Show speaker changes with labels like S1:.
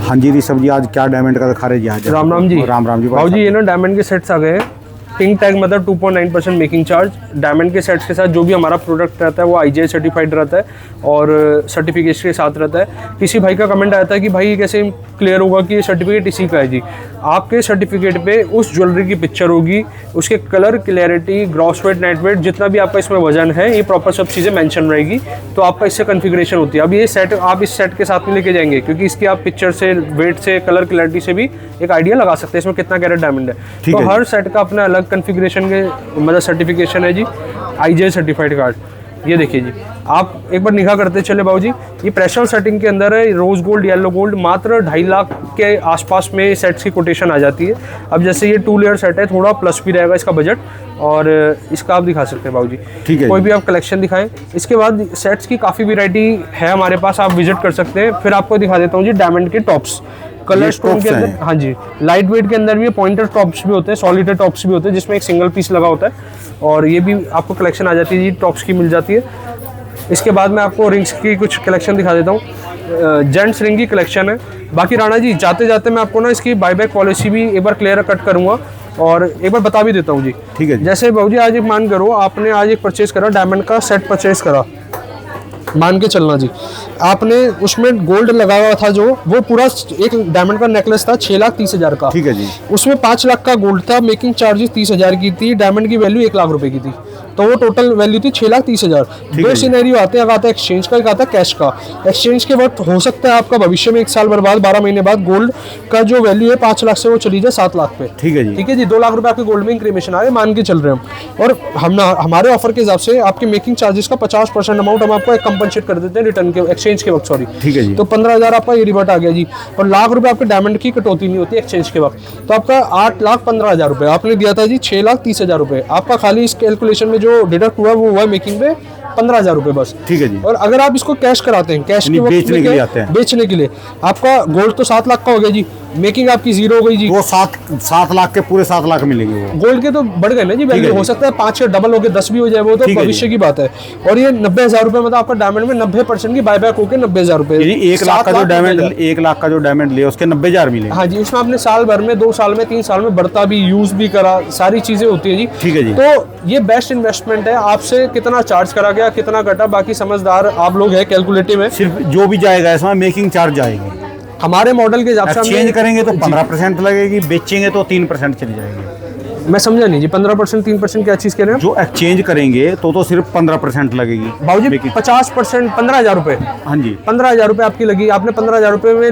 S1: हाँ जी ऋषभ जी, आज क्या डायमंड का दिखा रहे जी? आज
S2: राम राम जी।
S1: राम राम जी।
S2: भाऊ जी, ये ना डायमंड के सेट्स आ गए हैं। पिंक टैग मतलब 2.9% मेकिंग चार्ज। डायमंड के सेट्स के साथ जो भी हमारा प्रोडक्ट रहता है वो IGI सर्टिफाइड रहता है और सर्टिफिकेट के साथ रहता है। किसी भाई का कमेंट आया था कि भाई कैसे क्लियर होगा कि ये सर्टिफिकेट इसी का है जी। आपके सर्टिफिकेट पे उस ज्वेलरी की पिक्चर होगी, उसके colour, clarity, gross weight, net weight, जितना भी आपका इसमें वजन है, ये प्रॉपर सब चीज़ें मेंशन रहेगी। तो आपका इससे कॉन्फ़िगरेशन होती है। अब ये सेट आप इस सेट के साथ में लेके जाएंगे क्योंकि इसकी आप पिक्चर से, वेट से, कलर, क्लैरिटी से भी एक आइडिया लगा सकते हैं इसमें कितना कैरेट डायमंड है। तो हर सेट का अपना अलग कॉन्फ़िगरेशन के मतलब सर्टिफिकेशन है जी। IGI सर्टिफाइड कार्ड, ये देखिए जी। आप एक बार निगाह करते चले बाबू जी। ये प्रेशर सेटिंग के अंदर है। रोज गोल्ड, येलो गोल्ड, मात्र 2.5 लाख के आसपास में सेट्स की कोटेशन आ जाती है। अब जैसे ये 2 लेयर सेट है, थोड़ा प्लस भी रहेगा इसका बजट, और इसका आप दिखा सकते हैं बाबू जी।
S1: ठीक है।
S2: कोई भी आप कलेक्शन दिखाएं। इसके बाद सेट्स की काफ़ी वैरायटी है हमारे पास, आप विजिट कर सकते हैं। फिर आपको दिखा देता हूँ जी डायमंड के टॉप्स, कलर स्टोन के अंदर। हाँ जी, लाइट वेट के अंदर भी पॉइंटर टॉप्स भी होते हैं, सॉलिड टॉप्स भी होते हैं जिसमें एक सिंगल पीस लगा होता है, और ये भी आपको कलेक्शन आ जाती है जी, टॉप्स की मिल जाती है। इसके बाद मैं आपको रिंग्स की कुछ कलेक्शन दिखा देता हूँ। जेंट्स रिंग की कलेक्शन है। बाकी राणा जी, जाते जाते मैं आपको ना इसकी बाईबैक पॉलिसी भी एक बार क्लियर कट करूँगा और एक बार बता भी देता हूँ जी।
S1: ठीक है।
S2: जैसे बाबू जी, आज एक मान करो आपने आज एक परचेज करा, डायमंड का सेट परचेज करा, मान के चलना जी। आपने उसमें गोल्ड लगा हुआ था जो, वो पूरा एक डायमंड का नेकलेस था 6,30,000 का।
S1: ठीक है जी।
S2: उसमें 5 लाख का गोल्ड था, मेकिंग चार्जेस 30,000 की थी, डायमंड की वैल्यू 1 लाख रुपए की थी, तो वो टोटल वैल्यू थी 6,30,000। दो सिनेरियो आते हैं, एक आता है एक्सचेंज का, एक आता है कैश का। एक्सचेंज के वक्त हो सकता है आपका भविष्य में 1 साल बाद, 12 महीने बाद गोल्ड का जो वैल्यू है 5 लाख से वो चली जाए 7 लाख पे।
S1: ठीक है जी।
S2: ठीक है जी। 2 लाख रुपए आपके गोल्ड में इंक्रीमेशन आ रहे, मान के चल रहे हैं हम। और हम हमारे ऑफर के हिसाब से आपके मेकिंग चार्जेस का 50% अमाउंट हम आपको कंपनसेट कर देते हैं रिटर्न के, एक्सचेंज के वक्त, सॉरी।
S1: ठीक है जी।
S2: तो 15,000 आपका ये रिवर्ट आ गया जी। और लाख रुपए आपके डायमंड की कटौती नहीं होती एक्सचेंज के वक्त, तो आपका 8,15,000 रुपए आपने दिया था जी, 6,30,000 रुपए आपका खाली इस कैलकुलेशन में जो डिडक्ट हुआ वो हुआ मेकिंग में 15,000 रुपए बस।
S1: ठीक है जी।
S2: और अगर आप इसको कैश कराते हैं, कैश के वक्त
S1: बेचने के लिए आते हैं,
S2: बेचने के लिए, आपका गोल्ड तो 7 लाख का हो गया जी, मेकिंग आपकी 0 हो गई जी।
S1: वो 7 लाख के पूरे 7 लाख मिलेंगे वो।
S2: गोल्ड के तो बढ़ गए ना जी वैल्यू, हो सकता है 5-6 डबल हो गए, 10 भी हो जाए, वो तो भविष्य की बात है। और ये 90,000 रुपए मतलब आपका डायमंड में 90% की बायबैक होकर 90,000 रुपए।
S1: 1 लाख का जो डायमंड, 1 लाख का जो डायमंड लिया उसके 90,000 मिले।
S2: हाँ जी, उसमें आपने साल भर में, 2 साल में, 3 साल में बढ़ता भी, यूज भी करा, सारी चीजें होती है जी।
S1: ठीक है जी।
S2: तो ये बेस्ट इन्वेस्टमेंट है। आपसे कितना चार्ज करा गया, कितना कटा, बाकी समझदार आप लोग हैं, कैलकुलेटिव है।
S1: सिर्फ जो भी जाएगा इसमें मेकिंग चार्ज जाएगी।
S2: हमारे मॉडल के हिसाब से
S1: एक्सचेंज करेंगे तो 15% लगेगी, बेचेंगे तो 3% चली जाएगी।
S2: मैं समझा नहीं जी, 15%, 3% क्या चीज कह रहे हैं?
S1: जो एक्सचेंज करेंगे तो सिर्फ 15% लगेगी
S2: बाबूजी। 50%, 15,000 रुपए।
S1: हाँ जी।
S2: 15,000 रुपए आपकी लगी, आपने 15,000 रुपए में